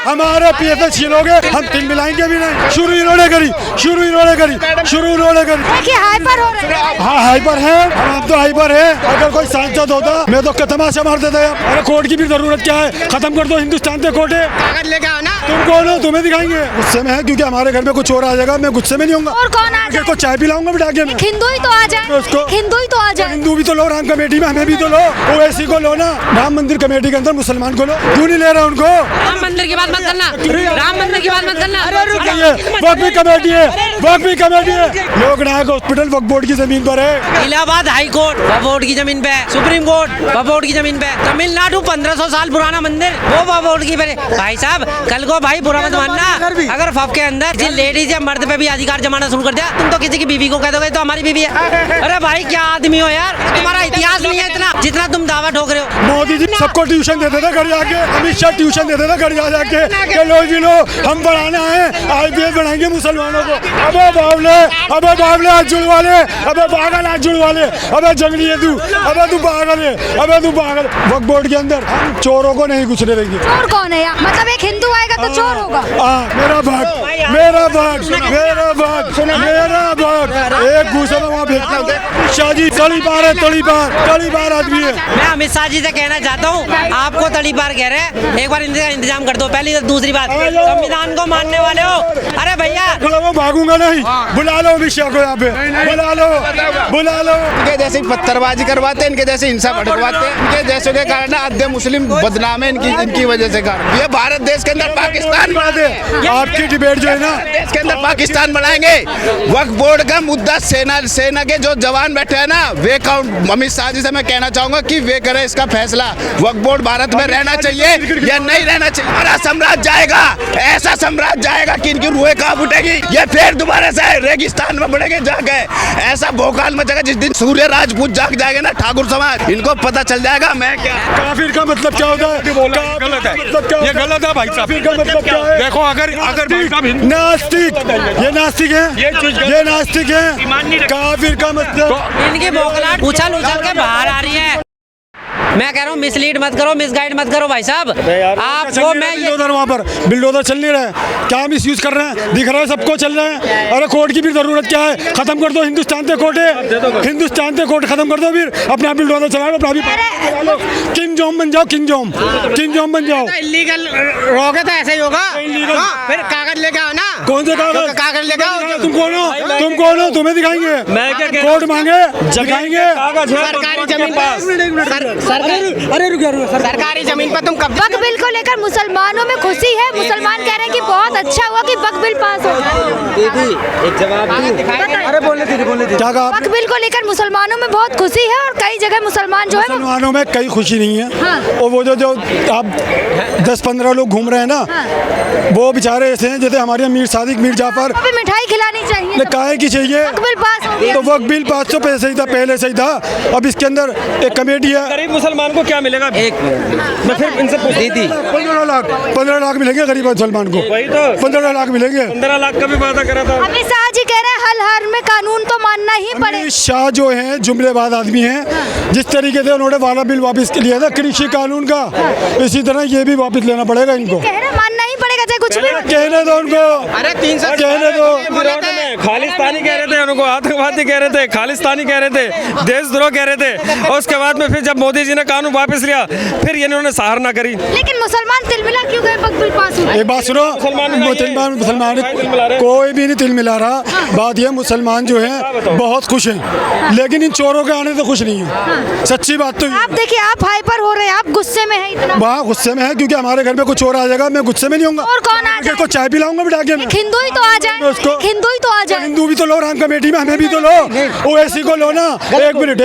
हमारे पैसे छीनोगे, हम तिल मिलाएंगे भी नहीं। शुरू इन्होंने करी। देखिए हाइपर हो रहे हैं। हाँ हाइपर है, हम तो हाइपर है। अगर कोई सांसद होता मैं तो तमाशा मार देता यार। अरे कोर्ट की भी जरूरत क्या है, खत्म कर दो हिंदुस्तान के कोर्ट है। कागज लेके आओ ना। तुम कौन हो, तुम्हें दिखाएंगे। गुस्से में है क्योंकि हमारे घर में कुछ और आ जाएगा, मैं गुस्से में नहीं होऊंगा। और कौन आ जाए? को चाय पिलाऊंगा बिठा के। हिंदू ही तो आ जाए, उसको हिंदू ही तो आ जाए। हिंदू भी तो लो, राम कमेटी में हमें भी तो लो, ओवैसी को लो ना। राम मंदिर कमेटी के अंदर मुसलमान को लो, क्यों नहीं ले रहा उनको? राम मंदिर की बात मत करना, राम मंदिर की बात मत करना। वक्फ भी कमेटी है, वक्फ भी कमेटी है। लोकनायक हॉस्पिटल वक्फ बोर्ड की जमीन पर है। इलाहाबाद हाई कोर्ट वक्फ बोर्ड की जमीन पे है, सुप्रीम कोर्ट वक्फ बोर्ड की जमीन पे है, तमिलनाडु 1500 साल पुराना मंदिर वो वक्फ बोर्ड की पे। भाई साहब कल को भाई बुरा मत मानना, अगर वक्फ के अंदर जिन लेडीज या मर्द पे भी अधिकार जमाना शुरू कर दिया, तुम तो किसी की बीवी को कह दोगे तो हमारी बीवी है। अरे भाई क्या आदमी हो यार, तुम्हारा इतिहास नहीं है इतना जितना तुम दावा ठोक रहे हो। मोदी जी सबको ट्यूशन देते थे घर जाके, अमित शाह ट्यूशन देते थे घर जाके के लो जी लो, हम पढ़ाना है, IPS बनाएंगे मुसलमानों को। अबे बावले हाथ जुड़वा ले, अबे पागल हाथ जुड़वा ले, अबे जंगली है तू, अबे तू पागल है, अबे तू पागल। वक्फ बोर्ड के अंदर हम चोरों को नहीं घुसने देंगे। चोर कौन है यार? मतलब एक हिंदू आएगा तो चोर होगा? मेरा भाग एक घूसा वहाँ भेजना। शाह जी तड़ी पार आदमी है। मैं अमित शाह जी से कहना चाहता हूँ, आपको तड़ी पार कह रहे हैं, एक बार इनका इंतजाम कर दो। पहली तो दूसरी बात, संविधान को मानने वाले हो। अरे भैया वो भागूंगा नहीं, बुला लो अमित शाह को यहाँ पे, बुला लो। इनके जैसे पत्थरबाजी करवाते, इनके जैसे हिंसा भड़कवाते, इनके जैसे के कारण आधे मुस्लिम बदनाम है इनकी वजह से। ये भारत देश के अंदर पाकिस्तान बना दे। आपकी डिबेट जो है ना, देश के अंदर पाकिस्तान बनाएंगे। वक्फ बोर्ड का मुद्दा सेना के जो जवान बैठे हैं ना, वे काउंट। अमित शाह जी से मैं कहना चाहूंगा कि वे करें इसका फैसला। वक्फ बोर्ड भारत में रहना चाहिए या नहीं रहना चाहिए। हमारा साम्राज्य जाएगा, ऐसा साम्राज्य जाएगा कि इनकी रूहें कहाँ फूटेगी, ये फिर दोबारा से रेगिस्तान में बढ़ेंगे जाके। ऐसा भोकाल मचेगा जिस दिन सूर्य राजपूत जाग जाएंगे ना, ठाकुर समाज, इनको पता चल जाएगा मैं क्या। काफिर का मतलब क्या होता है? गलत है, ये गलत है भाई साहब। काफिर का मतलब क्या है? देखो अगर भाई साहब नास्तिक, ये नास्तिक है, काफिर का मतलब। इनकी बौखलाहट उछल के बाहर आ रही है। मैं कह रहा हूँ मिसलीड मत करो, मिसगाइड मत करो भाई साहब। आपको मैं बिल्डोजर वहाँ पर बिल्डोजर चल नहीं रहा है, क्या मिस यूज कर रहे हैं, दिख रहा है सबको चल रहे हैं। अरे कोर्ट की भी जरूरत क्या है, खत्म कर दो हिंदुस्तान के कोर्ट है, हिंदुस्तान के कोर्ट खत्म कर दो, फिर अपना बिल्डोजर चलाओ, अपना भी किंग जॉम बन जाओ, किंग जॉम बन जाओ। इलीगल रहोगे तो ऐसा ही होगा। फिर कागज लेके आओ ना। कौन से कागज लेके आओ। तुम कौन हो, तुम्हें दिखाएंगे। कोर्ट मांगे दिखाएंगे। सरकारी जमीन सरकारी जमीन पर तुम कब? वक्फ बिल को लेकर मुसलमानों में खुशी है, मुसलमान कह रहे हैं कि बहुत अच्छा हुआ कि वक्फ बिल पास हो गया। एक जवाब अरे बोलने दीजिए। क्या कहा? वक्फ बिल को लेकर मुसलमानों में बहुत खुशी है और कई जगह मुसलमान जो है मुसलमानों में कई खुशी नहीं है। हाँ। और वो जो आप 10-15 लोग घूम रहे हैं ना, वो बेचारे ऐसे हैं जैसे हमारे मीर सादिक, मीर जाफर। अभी मिठाई खिलानी चाहिए। काहे की चाहिए? वक्फ बिल पास हो गया। तो वक्फ बिल पास तो पहले से ही था। अब इसके अंदर एक कमेटी है। गरीब मुसलमान को क्या मिलेगा? एक मैं फिर इनसे पूछ दी थी। 15 लाख मिलेंगे गरीब मुसलमान को। वही तो 15 लाख मिलेंगे। 15 लाख का भी वादा करा था। अमित शाह जी कह रहे हैं हर हाल में कानून तो मानना ही पड़ेगा। अमित शाह जो है जुमलेबाज आदमी हैं। जिस तरीके से उन्होंने वाला बिल वापस लिया था कृषि कानून का, इसी तरह ये भी वापस लेना पड़ेगा इनको। कह रहे मानना ही पड़ेगा चाहे कुछ भी। कहने दो उनको। अरे 300 कहने दो। खालिस्तानी कह रहे थे उनको, आतंकवादी कह रहे थे, खालिस्तानी कह रहे थे, देशद्रोह कह रहे थे। और उसके बाद में फिर जब मोदी जी ने कानून वापस लिया, फिर ये इन्होंने सराहना करी। लेकिन मुसलमान तिल मिला क्यों गए वक्फ बिल पास हुआ? एक बात सुनो, मुसलमान कोई भी नहीं तिल मिला रहा। बात यह मुसलमान जो है बहुत खुश हैं, लेकिन इन चोरों के आने से खुश नहीं है। सच्ची बात तो आप देखिए, आप हाइपर हो रहे हैं, आप गुस्से में हैं इतना। वहाँ गुस्से में है क्योंकि हमारे घर में कुछ और आ जाएगा, मैं गुस्से में नहीं होऊंगा। और कौन आ जाए? को चाय पिलाऊंगा बिठा के। हिंदू ही तो आ जाए, हिंदू ही तो आ जाए। हिंदू भी तो लो, राम कमेटी में हमें भी तो लो, ओवैसी को लो ना। एक मिनट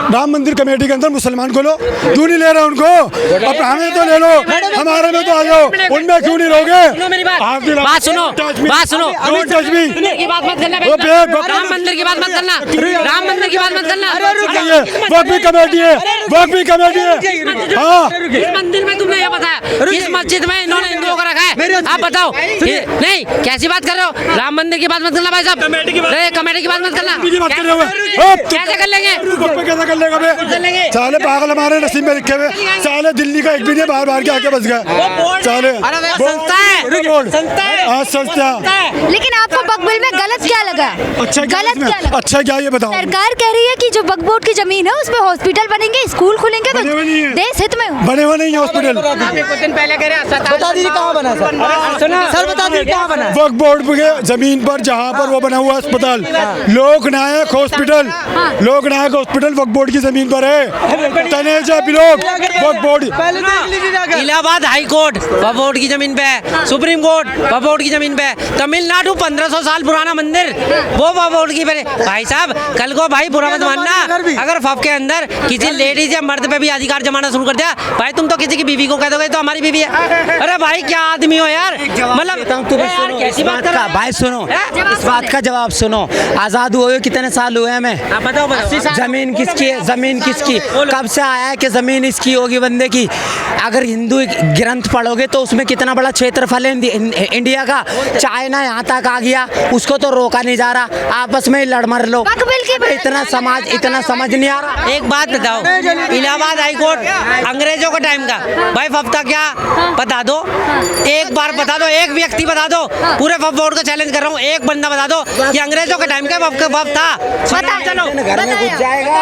राम मंदिर कमेटी के अंदर मुसलमान को लो, क्यों नहीं ले रहा उनको? अब हमें तो ले लो, हमारे में तो आ जाओ, उनमें क्यों नहीं लोगे? बात सुनो। की बात मत करना, राम मंदिर की बात मत करना, राम मंदिर की बात मत करना। वक्फ भी कमेटी है। हाँ, इस मंदिर में तुमने ये बताया, इस मस्जिद में इन्होंने हिंदुओं को रखा है, आप बताओ। नहीं, कैसी बात कर रहे हो? राम मंदिर की बात मत करना भाई साहब, कमेटी की बात मत करना। कैसे कर लेंगे? कैसे कर लेगा? साले पागल हमारे नसीब में लिखे हुए, साले दिल्ली का एक भी नहीं के बाहर बाहर के आके बस गए साले। संस्था है, संस्था है। हाँ संस्था। लेकिन आपको वक्फ बिल में गलत क्या लगा? अच्छा गलत क्या लगा? अच्छा क्या ये बताओ। सरकार कह रही है कि जो वक्फ बोर्ड की जमीन है उस पे हॉस्पिटल बनेंगे, स्कूल खुलेंगे, बने हुए नहीं तो है। देश हित में बने हुए नहीं है हॉस्पिटल। कुछ दिन पहले कह रहे बता दीजिए कहाँ बना सर बता दीजिए कहाँ बना? वक्फ बोर्ड के जमीन पर जहाँ पर वो बना हुआ अस्पताल लोकनायक हॉस्पिटल, लोकनायक हॉस्पिटल वक्फ बोर्ड की जमीन पर है। तनेजा ब्लॉक वक्फ बोर्ड। इलाहाबाद हाई कोर्ट वक्फ बोर्ड की जमीन पे है, सुप्रीम कोर्ट वक्फ बोर्ड की जमीन पे है, तमिलनाडु 1500 साल पुराना मंदिर वो वक्फ बोर्ड की पे। भाई साहब कल को भाई बुरा मत मानना, अगर वक्फ के अंदर किसी लेडीज या मर्द पे भी अधिकार जमाना शुरू कर दिया, भाई तुम तो किसी की बीवी को कह दोगे तो हमारी बीवी है। अरे भाई क्या आदमी हो यार, मतलब कैसी बात कर रहे हो? भाई सुनो, इस बात का जवाब सुनो। आजाद हुए कितने साल हुए हमें? आप बताओ, जमीन किसकी है? जमीन किसकी? कब से आया है कि जमीन इसकी होगी बंदे की? अगर हिंदू ग्रंथ पढ़ोगे तो उसमें कितना बड़ा क्षेत्रफल है इंडिया का। चाइना यहाँ तक आ गया, उसको तो रोका नहीं जा रहा, आपस में ही लड़ मर लो। इतना समझ नहीं आ रहा। एक बात बताओ, इलाहाबाद हाई कोर्ट अंग्रेजों के टाइम का, भाई वक्फ था क्या बता दो, एक बार बता दो, एक व्यक्ति बता दो, पूरे वक्फ बोर्ड को चैलेंज कर रहा हूँ, एक बंदा बता दो कि अंग्रेजों के टाइम का वक्फ था। चलो घर में घुस जाएगा,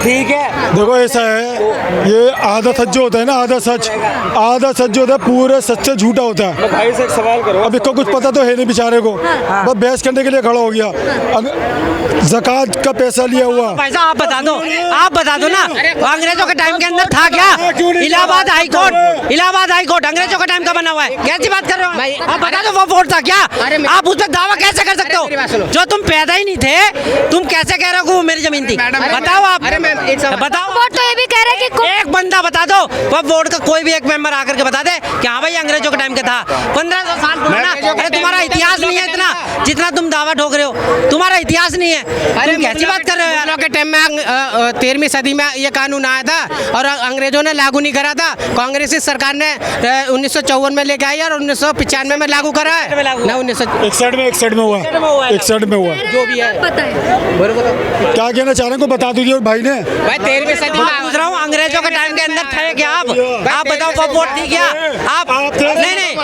ठीक है। देखो ऐसा है, ये आधा सच जो होता है ना, आधा सच जो होता है पूरे सच से झूठा होता है। भाई से एक सवाल करो। अब इसको कुछ पता तो है नहीं बेचारे को, बस बहस करने के लिए खड़ा हो गया। ज़कात का पैसा लिया हुआ। भाई साहब आप बता दो ना, अंग्रेजों के टाइम के अंदर था क्या? इलाहाबाद हाई कोर्ट अंग्रेजों के टाइम का बना हुआ है, कैसी बात कर रहे हो? आप बता दो वो वोट था क्या? आप उस पर दावा कैसे कर सकते हो? जो तुम पैदा ही नहीं थे, तुम कैसे कह रहे हो कि वो मेरी जमीन थी? बताओ आप, बताओ। वोट तो ये भी कह रहे हैं कि एक बंदा बता दो, वह बोर्ड का कोई भी एक मेंबर आकर के बता दे कि हाँ भाई अंग्रेजों के टाइम का था, 1500 साल पुराना। अरे तुम्हारा इतिहास नहीं है इतना जितना तुम दावा ठोक रहे हो, तुम्हारा इतिहास नहीं है, तुम कैसी बात कर रहे हो यार? के टाइम में 13वीं सदी में ये कानून आया था और अंग्रेजों ने लागू नहीं करा था, कांग्रेसी सरकार ने 1954 में लेके आई और 1995 में लागू करा है ना। 61 में हुआ जो भी है पता है। क्या कहना चाह रहे हैं को बता दीजिए भाई ने। भाई 13वीं सदी में पूछ रहा हूँ, अंग्रेजों के टाइम के अंदर थे क्या आप बताओ, वक्फ बोर्ड थी क्या? आप नहीं,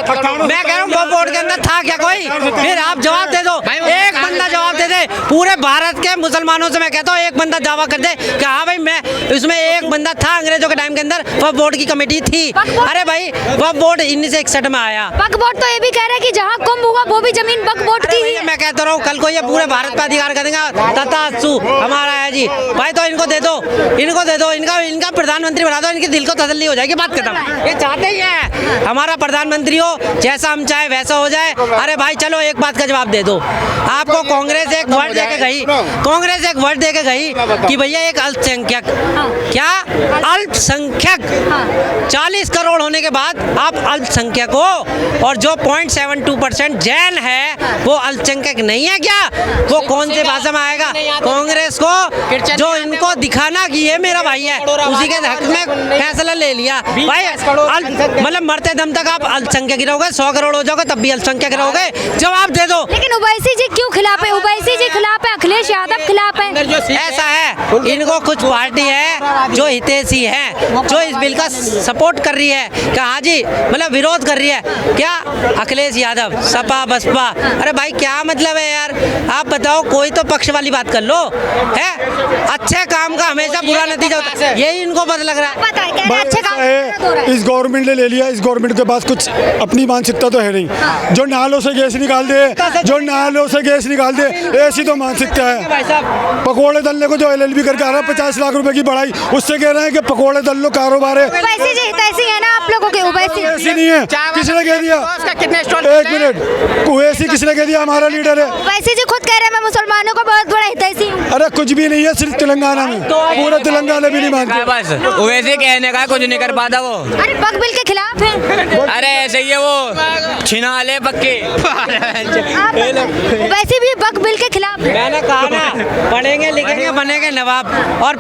मैं कह रहा हूँ वक्फ बोर्ड के अंदर था क्या कोई? फिर आप जवाब दे दो, एक बंदा जवाब दे दे। पूरे भारत के मुसलमानों से मैं कहता हूँ एक बंदा दावा कर दे कि हाँ भाई मैं इसमें एक बंदा था अंग्रेजों के टाइम के अंदर, वक्फ बोर्ड की कमेटी थी। अरे भाई वक्फ बोर्ड 1961 में आया। वक्फ बोर्ड तो ये भी कह रहे हैं कि जहाँ कुंभ हुआ वो भी जमीन वक्फ बोर्ड की ही है। मैं कहता हूँ कल को ये पूरे भारत पे अधिकार कर देगा, तथास्तु हमारा है जी। भाई तो इनको दे दो, इनका प्रधानमंत्री बना दो, इनके दिल को तसल्ली हो जाएगी, बात खत्म। ये चाहते ही है हमारा प्रधानमंत्री हो, जैसा हम चाहे वैसा हो जाए। अरे भाई चलो एक बात का जवाब दे दो, आपको कांग्रेस एक वर्ड दे के गई कि भैया एक अल्पसंख्यक, क्या अल्पसंख्यक 40 करोड़ होने के बाद आप अल्पसंख्यक हो, और जो 0.72% जैन है वो अल्पसंख्यक नहीं है क्या? वो कौन सी भाषा में आएगा? कांग्रेस को जो इनको दिखाना कि ये मेरा भाई है, उसी के हक में फैसला ले लिया। भाई मतलब मरते दम तक आप अल्पसंख्यक रहोगे, 100 करोड़ हो जाओगे तब भी अल्पसंख्यक रहोगे, जवाब दे दो। लेकिन ओवैसी जी क्यों खिलाफ है? ओवैसी जी खिलाफ है, अखिलेश यादव खिलाफ है। ऐसा है, इनको कुछ पार्टी है जो हितैषी है, जो इस बिल का सपोर्ट कर रही है, कहा जी मतलब विरोध कर रही है क्या? अखिलेश यादव, सपा बसपा। अरे भाई क्या मतलब है यार, आप बताओ, कोई तो पक्ष वाली बात कर लो है। अच्छे काम का हमेशा बुरा नतीजा होता है, यही इनको पता लग रहा है। पता है, कह रहे हैं अच्छे काम है, इस गवर्नमेंट ने ले लिया, इस गवर्नमेंट के पास कुछ अपनी मानसिकता तो है नहीं। जो नालों से गैस निकाल दे, ऐसी तो मानसिकता है। पकोड़े तलने को जो LLB करके आ रहा है 50 लाख रुपए की बढ़ाई, उससे कह रहे हैं कि पकोड़े तल लो, कारोबार है। ओवैसी जी हितैषी है ना आप लोगों के? ओवैसी ऐसी नहीं है, किसने कह दिया? एक मिनट, ओवैसी किसने कह दिया? हमारा लीडर है। ओवैसी जी खुद कह रहे हैं मैं मुसलमानों का बहुत बड़ा हितैषी हूँ। अरे कुछ भी नहीं है, सिर्फ तेलंगाना में, पूरा तेलंगाना भी नहीं मानते। बस वैसे कहने का कुछ नहीं कर पाता वो। अरे वक्फ बिल के खिलाफ है। अरे ऐसे ही है वो, छिना ले पक्के। आप वैसे भी वक्फ बिल के खिलाफ हैं। मैंने कहा ना, पढ़ेंगे लिखेंगे बनेंगे नवाब, और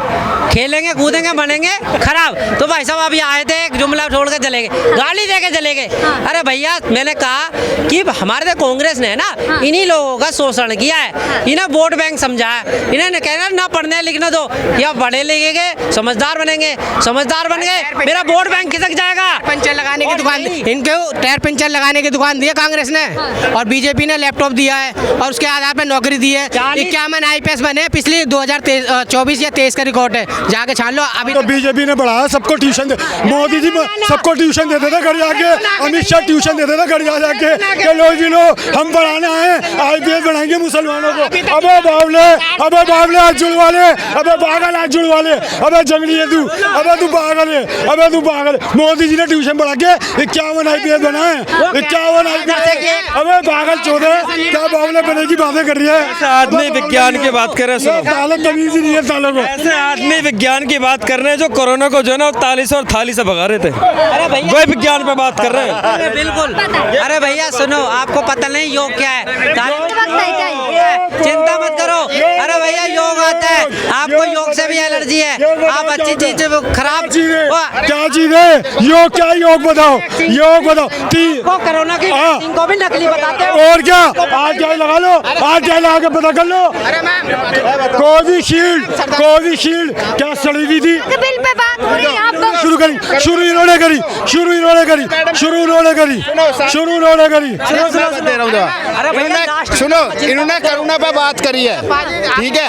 खेलेंगे कूदेंगे बनेंगे खराब। तो भाई साहब अभी आए थे, एक जुमला छोड़ के चले गए, गाली दे के चले गए। अरे भैया, मैंने कहा कि हमारे कांग्रेस ने ना इन्हीं लोगों का शोषण किया है, इन्हें वोट बैंक समझा है, इन्हें कहना ना पढ़ने लिखने दो, या पढ़े लिखेंगे समझदार बनेंगे, समझदार बन गए, मेरा वोट बैंक खिसक जाएगा। पंचर लगाने की दुकान, इनको टायर पंचर लगाने की दुकान दी है कांग्रेस ने, और बीजेपी ने लैपटॉप दिया है, और उसके आधार पर नौकरी दी है। 51 IPS बने पिछली 2024 या 23 का रिकॉर्ड है, जाके छान लो। अभी तो बीजेपी ने बढ़ाया, सबको ट्यूशन दे, मोदी जी सबको ट्यूशन देते थे घर जाके, अमित शाह ट्यूशन देते थे घर जा जाके कि लो जी लो हम पढ़ाना है, IPS बनाएंगे मुसलमानों को। अबे बावले हाथ जुड़वा ले, अबे पागल हाथ जुड़वा ले, अबे जंगली है तू, अबे तू पागल है, अबे तू पागल। मोदी जी ने ट्यूशन बढ़ा के 51 IPS बनाए, 51 IPS। अबे पागल चौधे, क्या बावले बने की बातें कर रही है? ऐसे आदमी विज्ञान की बात कर रहे हैं, सुनो, ताले तमीज ही नहीं है तालों को। ऐसे आदमी विज्ञान की बात कर रहे हैं जो कोरोना को जो है ना ताली से और थाली से भगा रहे थे, अरे भैया, वही विज्ञान पे बात कर रहे हैं। अरे बिल्कुल। अरे भैया सुनो, आपको पता नहीं योग क्या है? चिंता मत करो। अरे भैया योग आता है, आपको योग से भी एलर्जी है, आप अच्छी चीज खराब क्या चीज है? योग क्या? योग बताओ, योग बताओ। को कोरोना की वैक्सीन को भी नकली बताते हो। और क्या? आज क्या लगा लो, आज क्या लगा के पता कर लो। कोविशील्ड क्या सड़ी हुई थी? बिल पे बात हो रही है, आपको शुरू इन्होंने करी। सुनो, इन्होंने कोरोना पे बात करी है, ठीक है।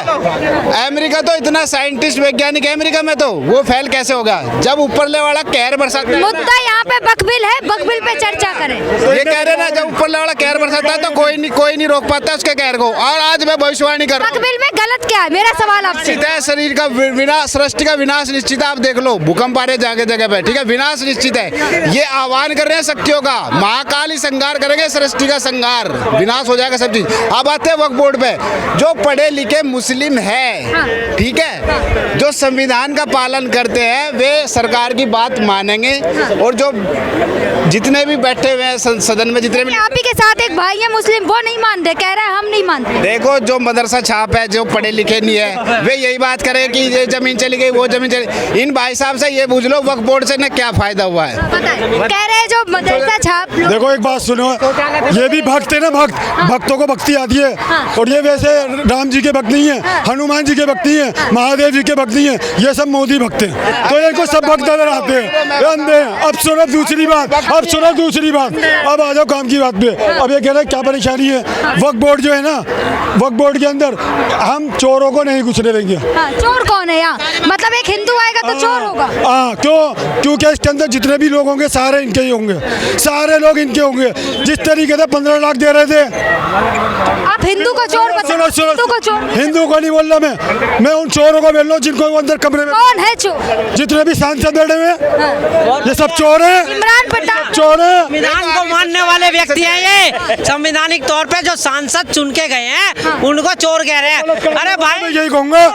अमेरिका तो इतना साइंटिस्ट वैज्ञानिक है, अमेरिका में तो वो फेल कैसे होगा जब ऊपरले वाला कहर बरसाता है। मुद्दा यहाँ पे वक्फ बिल है, वक्फ बिल पे चर्चा करें। ये कह रहे ना, जब ऊपरले वाला कहर बरसाता है तो कोई नहीं रोक पाता उसके कहर को। और आज मैं भविष्यवाणी कर रहा वक्फ बिल में गलत क्या है? मेरा सवाल आपसे। निश्चित है, शरीर का विनाश, सृष्टि का विनाश निश्चित है। आप देख लो, भूकंप आ रहे जगह जगह पे, ठीक है, विनाश निश्चित है। ये आह्वान कर रहे हैं शक्तियों का, महाकाल ही संहार करेंगे, सृष्टि का संहार, विनाश हो जाएगा सब चीज। अब आते हैं वक्फ बोर्ड पे। जो पढ़े लिखे मुस्लिम है, ठीक है, जो संविधान का पालन करते हैं, वे सरकार की बात मानेंगे। और जो जितने भी बैठे हुए हैं सदन में, जितने भी, आप ही के साथ एक भाई है मुस्लिम, वो नहीं मानते, कह रहा है हम नहीं मानते। देखो, जो मदरसा छाप है, जो पढ़े लिखे नहीं है, वे यही बात करें कि ये जमीन चली गई, वो जमीन चली। इन भाई साहब से ये पूछ लो वक्फ बोर्ड से ना क्या फायदा हुआ है? कह रहे हैं जो मदरसा छाप। देखो एक बात सुनो, ये भी भक्त है ना, भक्तों को भक्ति आती है। और ये वैसे राम जी के भक्त नहीं है, हनुमान जी के भक्त नहीं है, महादेव जी के भक्त नहीं है, ये सब मोदी भक्त हैं। तो इनको सब भक्त नजर आते हैं, अंधे हैं। अब सुनो दूसरी बात, अब आ जाओ काम की बात पे। अब ये कह रहे हैं क्या परेशानी है? वक्फ बोर्ड जो है ना, वक्फ बोर्ड के अंदर हम चोरों को नहीं घुसने देंगे। चोर कौन है यहाँ? मतलब एक हिंदू आएगा तो चोर होगा? हाँ, क्योंकि इसके अंदर जितने भी लोग होंगे सारे इनके ही होंगे, सारे लोग इनके होंगे। जिस तरीके से 15 लाख दे रहे थे। आप हिंदू को चोर बता? हिंदू को नहीं बोल रहा मैं उन चोरों को बोल रहा हूँ जिनको अंदर कमरे में। कौन है चोर? जितने भी सांसद बैठे हुए ये सब चोर हैं। इमरान प्रताप चोर हैं। संविधान को मानने वाले व्यक्ति हैं ये। संवैधानिक तौर पे जो सांसद चुन के गए हैं उनको चोर कह रहे हैं। अरे भाई, मैं यही कहूँगा,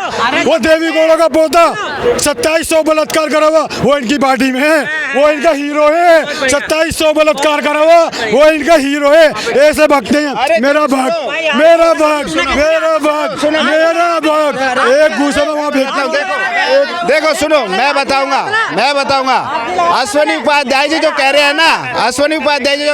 वो देवी गौड़ा का पोता 2700 बलात्कार करा हुआ, वो इनकी पार्टी में है, वो इनका हीरो है। 2700 बलात्कार करा हुआ, वो इनका हीरो है। ऐसे भक्त हैं। मेरा भक्त एक घूसा में वहाँ भेजता हूँ। देखो सुनो, मैं बताऊंगा। अश्विनी उपाध्याय जी जो कह रहे हैं ना,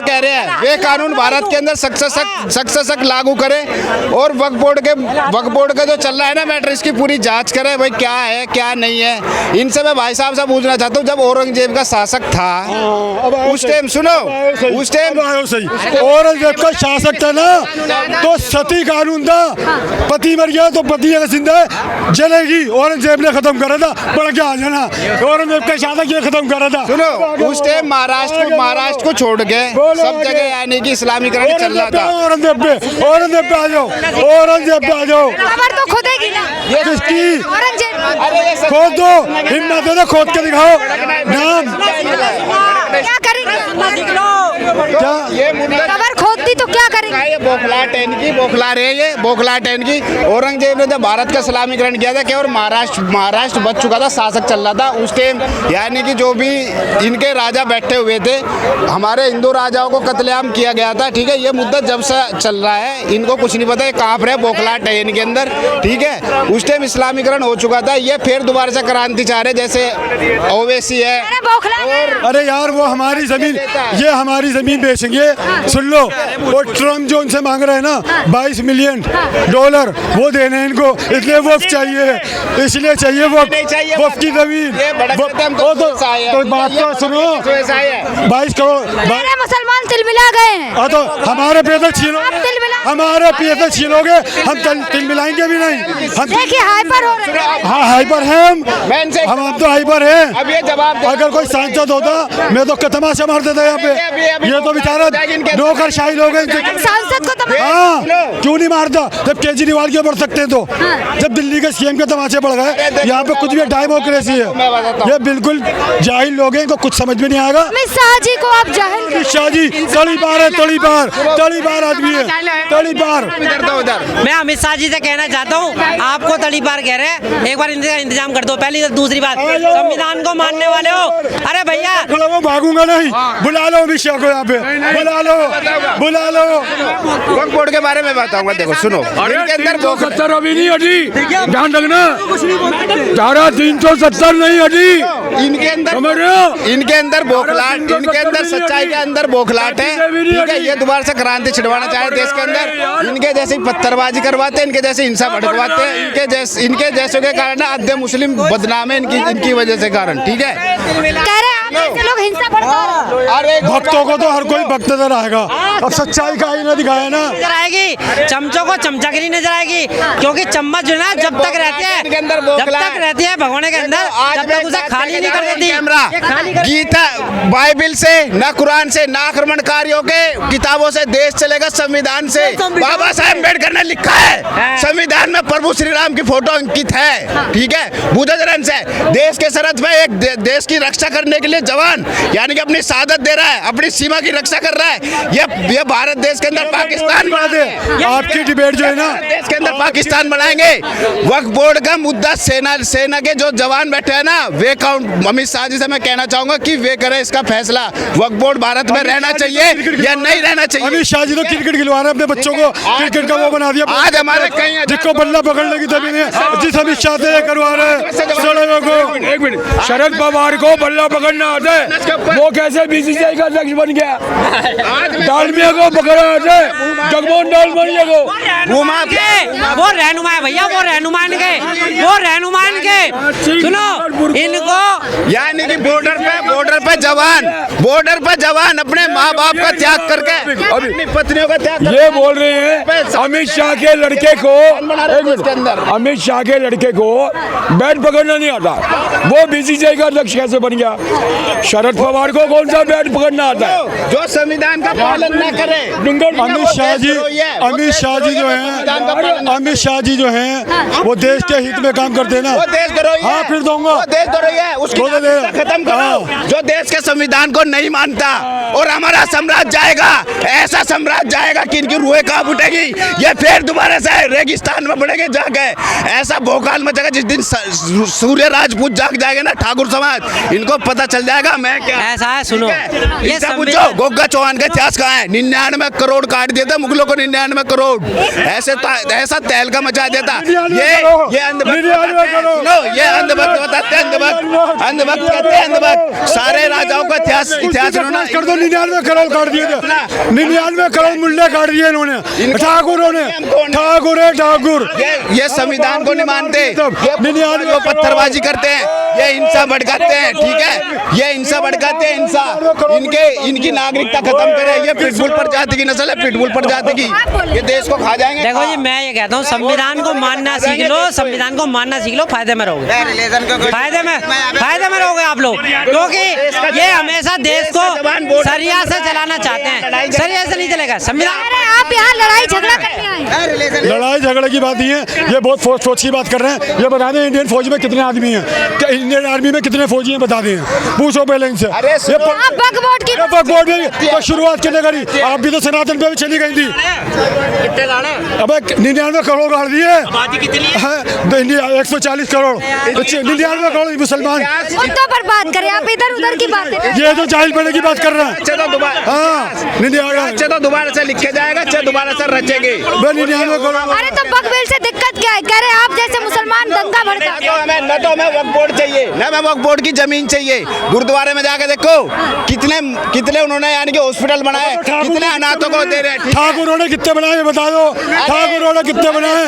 कह रहे हैं वे कानून भारत के अंदर सख्त से सख्त लागू करें। और वक्फ बोर्ड का जो चल रहा है ना मैटर, इसकी पूरी जांच करें भाई, क्या है क्या नहीं है। इनसे मैं भाई साहब से पूछना चाहता हूँ, जब औरंगजेब का शासक था उस टाइम, सुनो, उस टाइम औरंगजेब का शासक था ना, तो सती कानून था। पति मर गया तो पति अगर जिंदा है जलेगी। औरंगजेब ने खत्म करा था, बड़ा क्या आ जाना, औरंगजेब का शासक ये खत्म करा था। सुनो, उस टाइम महाराष्ट्र को छोड़ के सब जगह यानी कि इस्लामीकरण चल रहा था। औरंगजेब पे आ जाओ। खबर तो खुदेगी ना किसकी? औरंगजेब। खोद दो, हिम्मत है ना, खोद के दिखाओ नाम। क्या करेंगे? क्या ये मुद्दा कबर खोदती तो क्या करेंगे? ये बौखलाहट है इनकी, बौखला रहे हैं ये, बौखलाहट है इनकी। औरंगजेब ने जब भारत का इस्लामीकरण किया था, केवल महाराष्ट्र बच चुका था, शासक चल रहा था उस टाइम, यानी कि जो भी इनके राजा बैठे हुए थे, हमारे हिंदू राजाओं को कत्लेआम किया गया था, ठीक है। ये मुद्दा जब से चल रहा है, इनको कुछ नहीं पता, ये कहाँ पर है, बौखलाहट है इनके अंदर, ठीक है। उस टाइम इस्लामीकरण हो चुका था, ये फिर दोबारा से क्रांति चाह रहे, जैसे ओवैसी है। अरे बौखला गए हैं। अरे यार वो हमारी जमीन, ये हमारी जमीन बेचेंगे। सुन लो, वो ट्रम्प जो उनसे मांग रहे हैं ना $22 मिलियन, वो देने हैं इनको, इसलिए वफ चाहिए, इसलिए चाहिए वफ की जमीन। तो बात तो सुनो, 22 करोड़ मेरे मुसलमान तिलमिला गए हैं। तो हमारे पैसे छीनोगे, आप तिल मिला- हमारे पैसे छीनोगे, हम तिल मिलाएंगे भी नहीं। हम देखिए हाइपर हो रहे हैं। हाँ हाइपर हैं मैं इनसे- हम तो हाइपर हैं। अब ये जवाब दे- अगर कोई सांसद होता मैं तो तमाशा मार देता यहाँ पे। ये तो बेचारा नौकरशाही लोग हैं। सांसद को तो हाँ क्यों नहीं मारता? जब केजरीवाल के बढ़ सकते हैं तो, जब दिल्ली के सीएम के तमाशे बढ़ गए, यहाँ पे कुछ भी डेमोक्रेसी है। ये बिल्कुल जाहिल लोग हैं, इनको कुछ समझ में नहीं आएगा। अमित शाह जी को आप जाहिल अमित शाह जी तड़ीपार है, तड़ीपार आदमी है, तड़ीपार। मैं अमित शाह जी से कहना चाहता हूँ, आपको तड़ीपार कह रहे हैं, एक बार इनका इंतजाम कर दो। पहली तो दूसरी बात, संविधान को मानने वाले हो, अरे भैया वो भागूंगा नहीं। बुला लो अमित शाह को यहाँ पे, बुला लो। वक्फ बोर्ड के बारे में बताऊंगा, देखो सुनो, इनके अंदर 370 अभी नहीं हटी, ध्यान रखना, धारा 370 नहीं हटी। इनके अंदर बौखलाहट, इनके अंदर सच्चाई के अंदर बौखलाहट है, ठीक है। ये दोबारा से क्रांति छिड़वाना चाहे देश के अंदर, इनके जैसे पत्थरबाजी करवाते हैं, इनके जैसे हिंसा भड़कवाते हैं, इनके जैसों के कारण आधे मुस्लिम बदनाम है इनकी वजह से कारण, ठीक है। कह रहे हैं आप ऐसे लोग हिंसा भड़का रहे हैं। अरे भक्तों को तो हर कोई भक्त नजर आएगा। अब सच्चाई का आईना दिखाया ना, नजर आएगी, चमचों को चमचागिरी नजर आएगी, क्योंकि चम्मच जो है ना जब तक रहते हैं, भगवान के अंदर, जब तक उसे खाली नहीं कर देती। कैमरा गीता बाइबिल से, ना कुरान से, ना आक्रमणकारियों के किताबों से देश चलेगा, संविधान से। बाबा साहेब अम्बेडकर ने लिखा है, संविधान में प्रभु श्री राम की फोटो अंकित है, ठीक है। बुद्धजन से देश के सरहद पे एक देश की रक्षा करने के लिए जवान, यानी कि अपनी शहादत दे रहा है, अपनी सीमा की रक्षा कर रहा है। ये भारत देश के अंदर पाकिस्तान बना दे। आपकी डिबेट जो है ना, देश के अंदर पाकिस्तान बनाएंगे। वक्फ बोर्ड का मुद्दा सेना के जो जवान बैठे हैं ना, वे काउंट। अमित शाह जी से मैं कहना चाहूंगा कि वे करें इसका फैसला, वक्फ बोर्ड भारत में रहना चाहिए या नहीं रहना चाहिए। अमित शाह जी तो क्रिकेट खिलवा रहे हैं अपने बच्चों को, क्रिकेट का वो बना दिया। आज हमारे कई जिसको बल्ला पकड़ने की तभी ने, जिस अमित शाह से करवा रहे हैं सड़कों को। एक मिनट, शरद पवार को बल्ला पकड़ना आता है, वो कैसे बीसीसीआई का अध्यक्ष बन गया? डालमिया को पकड़ा आता है, जगमोहन डालमिया को। वो रहनुमा है भैया, वो रहनुमान के सुनो इनको, यानी कि बॉर्डर पे जवान अपने माँ बाप का त्याग करके, अपनी पत्नियों का त्याग करके, ये बोल रहे हैं अमित शाह के लड़के को, अमित शाह के लड़के को बैट पकड़ना नहीं आता, वो बीसीसीआई का अध्यक्ष कैसे बन गया? शरद पवार को कौन सा बैट पकड़ना आता है? जो संविधान का पालन न करे। अमित शाह जी जो हैं वो देश के हित में काम करते हैं ना। वो देशद्रोही है। हाँ फिर दूंगा, वो देशद्रोही है, उसकी वो दे- नागरिकता खत्म करो। जो देश के संविधान को नहीं मानता और हमारा साम्राज्य जाएगा, ऐसा साम्राज्य जाएगा कि इनकी रूहें कहाँ उठेगी, ये फिर दोबारा से रेगिस्तान में बढ़ेंगे जाके। ऐसा भोकाल मचेगा जिस दिन सूर्य राजपूत जाग जाएंगे ना, ठाकुर समाज, इनको पता चल जाएगा मैं क्या। ऐसा है, सुनो, ये ये पूछो गोगा चौहान का इतिहास कहाँ है? 99 करोड़ काट दिया था मुगलों को, 99 करोड़। ऐसा तहलका मचा देता। ये अंधभक्त बताते हैं, अंधभक्त कहते हैं, अंधभक्त। सारे राजाओं का इतिहास उन्होंने कर दो। 99 करोड़ काट दिए थे, 99 करोड़ मूल्य काट दिए इन्होंने, ठाकुरों ने। ठाकुर ये संविधान को नहीं मानते, ये पत्थरबाजी करते हैं, ये हिंसा भड़काते हैं, ठीक है। ये हिंसा भड़काते हैं, हिंसा। इनकी नागरिकता खत्म करें। ये पिटबुल प्रजाति की नस्ल है, पिटबुल प्रजाति की। ये देश को खा जाएंगे। देखो जी, मैं ये कहता हूँ संविधान को मानना सीख लो, संविधान को मानना सीख लो, फायदे में रहोगे, फायदे में रहोगे आप लोग, क्योंकि ये हमेशा देश को सरिया से चलाना चाहते हैं, सरिया से नहीं चलेगा संविधान। आप यहाँ लड़ाई झगड़ा करने आए। लड़ाई झगड़े की बात नहीं है, ये बहुत फौज की बात कर रहे हैं। ये बता दें इंडियन फौज में कितने आदमी हैं, इंडियन आर्मी में कितने फौजी हैं बता दें, पूछो पहले इनसे। अरे ये सुनो। आप वक्फ बोर्ड की वक्फ बोर्ड ने तो शुरुआत कितने करी? आप भी तो सनातन पे भी चली गई थी। कितने गाड़े अबे 99 करोड़ गाड़ दिए, आबादी कितनी है? 140 करोड़, 99 करोड़ मुसलमान। मुद्दों पर बात करें, आप इधर उधर की बातें। ये तो जाहिल पड़ने की बात कर रहे हैं। अच्छा तो दोबारा हाँ, 99 तो दोबारा से लिखे जाएगा, अच्छा दोबारा से रचेंगे। 99 करोड़। अरे तो वक्फ बिल से दिक्कत क्या है? कह रहे हैं आप जैसे मुसलमान दंगा भड़का। न तो हमें वक्फ बोर्ड चाहिए, न हमें वक्फ बोर्ड की जमीन चाहिए। गुरुद्वारे में जाके देखो कितने उन्होंने यानी कि हॉस्पिटल बनाए, कितने अनाथों को दे रहे हैं। ठाकुरों ने कितने बनाए ये बता दो। ठाकुरों ने कितने बनाए?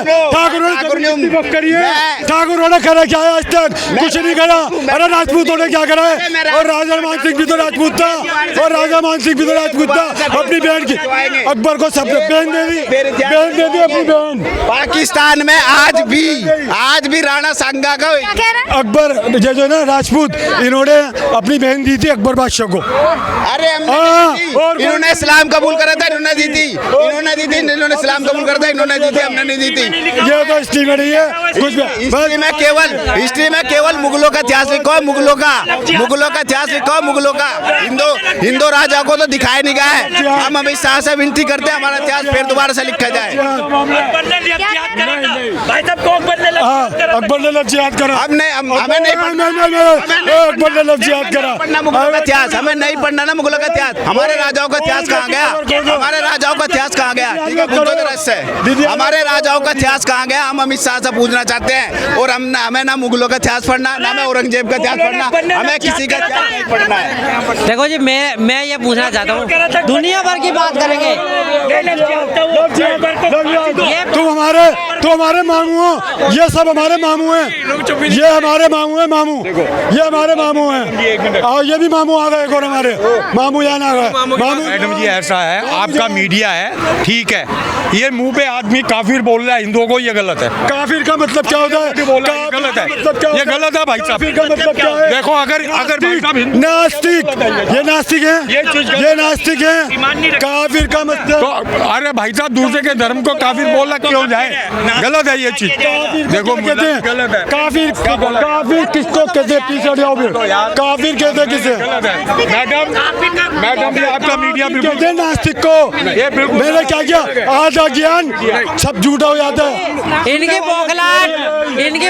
ठाकुरों ने करा क्या है आज तक? कुछ नहीं करा। अरे राजपूतों ने क्या करा है? और राजा मान सिंह भी तो राजपूत था, और राजा मान सिंह भी तो राजपूत था। अपनी बहन की अकबर को सब बहन दे दी, बहन दे दी अपनी बहन। पाकिस्तान में आज भी राणा सांगा का क्या कह रहे हैं? अकबर जो ना राजपूत, इन्होंने अपनी बहन दी थी अकबर बादशाह को। अरे और इन्होंने इस्लाम कबूल करा था, इन्होंने दी थी, इन्होंने इस्लाम कबूल करा था, इन्होंने दी थी, हमने नहीं दी थी। ये तो हिस्ट्री में नहीं है कुछ भी। हिस्ट्री में केवल मुगलों का इतिहास लिखो है, मुगलों का इतिहास लिखो है, मुगलों का। हिंदू राजा को तो दिखाया नहीं गया है। हम अमित शाह से विनती करते हैं हमारा इतिहास फिर दोबारा से लिखा जाए। अकबर ने लफ्ज याद करा। हमें नहीं पढ़ना अकबर ने लफ्ज याद करा। मुगलों का इतिहास, हमें नहीं पढ़ना ना मुगलों का इतिहास। हमारे राजाओं का इतिहास कहाँ गया? हमारे राजाओं का इतिहास कहाँ गया? ठीक है, पूछो जरा इससे, हमारे राजाओं का इतिहास कहाँ गया? हम अमित शाह से पूछना चाहते हैं। और हमें ना मुगलों का इतिहास पढ़ना, ना हमें औरंगजेब का इतिहास पढ़ना, हमें किसी का इतिहास नहीं पढ़ना है। देखो जी, मैं ये पूछना चाहता हूँ, दुनिया भर की बात करेंगे। तुम हमारे मामू हो, ये सब हमारे मामू हैं, ये हमारे मामू हैं, मामू ये हमारे मामू हैं। और ये भी मामू आ गए, एक और हमारे मामू यहाँ आ गए। मामू मैडम जी ऐसा है, आपका मीडिया है, ठीक है, ये मुंह पे आदमी काफिर बोल रहा है हिंदुओं को, ये गलत है। काफिर का मतलब क्या होता है? गलत है, ये गलत है भाई साहब। काफिर का मतलब क्या है? देखो अगर भाई साहब नास्तिक, ये नास्तिक है, ये नास्तिक है। काफिर का मतलब तो अरे भाई साहब दूसरे के धर्म को काफिर बोलना क्यों जाए? गलत है ये चीज। देखो कहते हैं गलत है। काफिर किसको कहते हैं? पीछे हट जाओ फिर। काफिर कहते हैं किसे? मैडम जी आपका मीडिया कहते हैं नास्तिक को। मैंने क्या किया? आधा ज्ञान सब झूठा हो जाता है। इनकी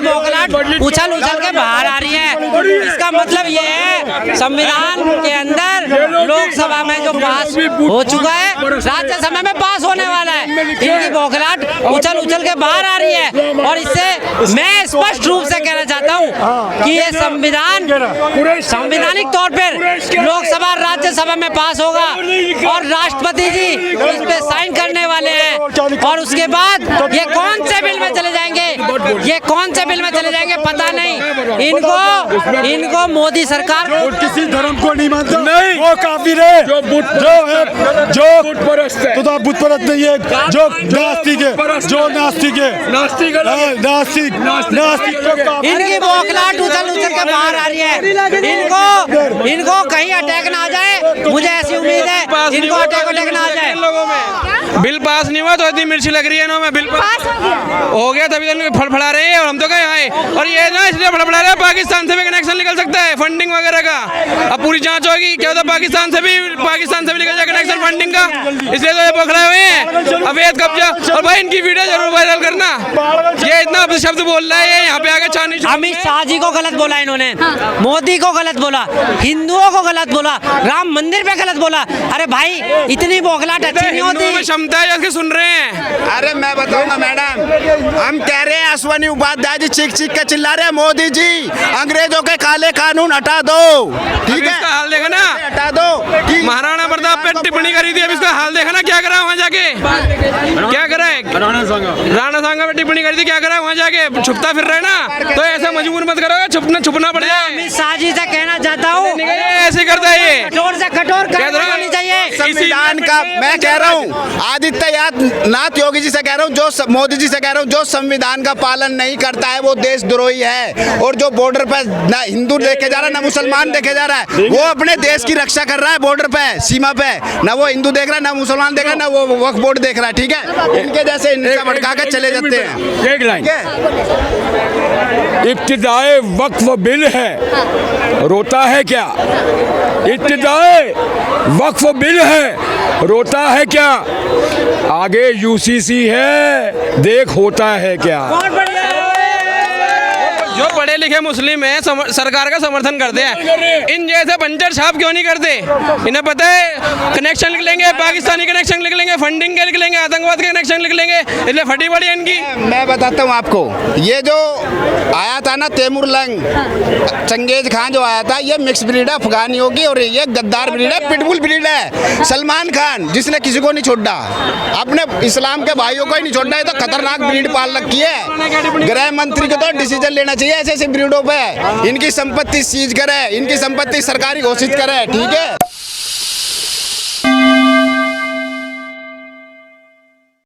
बौखलाहट उछल के बाहर आ रही है। इसका मतलब ये है, संविधान के अंदर लोकसभा में जो पास हो चुका है, राज्यसभा में पास होने वाला है। इनकी बौखलाहट उछल के बाहर आ रही है। और इससे मैं स्पष्ट रूप से कहना चाहता हूँ कि ये संविधान संवैधानिक तौर पर लोकसभा राज्यसभा में पास होगा और राष्ट्रपति जी इस पे साइन करने वाले हैं। और उसके बाद ये कौन से बिल में चले जाएंगे, पता नहीं। इनको मोदी सरकार किसी धर्म को नहीं मानता, नहीं वो काफिर है, जो बुत परस्त है, तो बुत परस्त नहीं है, जो नास्तिक है, जो नास्तिक है, नास्तिक इनकी बौखलाहट उछल के बाहर आ रही है। इनको कहीं अटैक ना आ जाए, मुझे ऐसी उम्मीद है इनको अटैक ना आ जाए। बिल पास नहीं हुआ तो इतनी मिर्ची लग रही है ना, मैं बिल पास हो गया तभी तो फड़फड़ा रहे हैं और हम तो कहीं आए। और ये ना इसलिए फड़फड़ा रहे हैं, पाकिस्तान से भी कनेक्शन निकल सकता है फंडिंग वगैरह का। अब पूरी जांच होगी क्या होता, पाकिस्तान से भी निकल जाए कनेक्शन फंडिंग का, इसलिए तो ये बखलाए हुए हैं अवैध कब्जा। और भाई इनकी वीडियो जरूर वायरल करना। ये इतना शब्द बोल रहा है, यहाँ पे आके चांदी अमित शाह जी को गलत बोला इन्होंने, मोदी को गलत बोला, हिंदुओं को गलत बोला, राम मंदिर पे गलत बोला। अरे भाई इतनी बौखलाहट अच्छी नहीं होती। क्षमता है जो सुन रहे हैं। अरे मैं बताऊंगा मैडम, हम कह रहे हैं अश्वनी उपाध्याय जी चीख के चिल्ला रहे हैं, मोदी जी अंग्रेजों के काले कानून हटा दो, ठीक है? इसका हाल देखा ना, हटा दो। महाराणा प्रताप पे टिप्पणी करी थी, अब इसका हाल देखा ना क्या करा वहाँ जाके, क्या करा है राणा सांगा पे टिप्पणी करी थी, क्या करा वहाँ जाके, छुपता फिर रहे ना। तो ऐसा मजबूर मत करो, छुपना पड़ जाए। अमित शाह जी से कहना चाहता हूँ ऐसे करता है ये, कठोर से कठोर कार्रवाई होनी चाहिए। संविधान का मैं कह रहा हूँ, आदित्यनाथ योगी जी से कह रहा हूँ, जो मोदी जी से कह रहा हूँ, जो संविधान का पालन नहीं करता है वो देशद्रोही है। और जो बॉर्डर पे ना हिंदू देखे जा रहा है ना मुसलमान देखे जा रहा है, वो अपने देश की रक्षा कर रहा है बॉर्डर पे, सीमा पे, ना वो हिंदू देख रहा है, ना मुसलमान देख रहा है, ना वो वक्फ बोर्ड देख रहा है, ठीक है? इनके ऐसे हिंसा भड़का के चले जाते हैं। एक लाइन, इब्तिदाए वक्फ बिल है, रोता है क्या? इब्तिदाए वक्फ बिल है, रोता है क्या? आगे यूसीसी है, देख होता है क्या? जो पढ़े लिखे मुस्लिम हैं सरकार का समर्थन करते हैं, इन जैसे पंचर छाप क्यों नहीं करते? इन्हें पता है कनेक्शन लिख लेंगे, पाकिस्तानी कनेक्शन लिख लेंगे, फंडिंग के लिख लेंगे, आतंकवाद के कनेक्शन लिख लेंगे, इसलिए फटी पड़ी है इनकी। मैं बताता हूँ आपको, ये जो आया था ना तैमूर लंग, चंगेज खान जो आया था, ये मिक्स ब्रीड है अफगानियों की, और ये गद्दार ब्रीड है, पिटबुल ब्रीड है। सलमान खान जिसने किसी को नहीं छोड़ा, अपने इस्लाम के भाइयों को ही नहीं छोड़ा है, तो खतरनाक ब्रीड पाल रखी है। गृह मंत्री को तो डिसीजन लेना चाहिए ऐसे ऐसे ब्रीडों पे, इनकी संपत्ति सीज करे, इनकी संपत्ति सरकारी घोषित करे, ठीक है।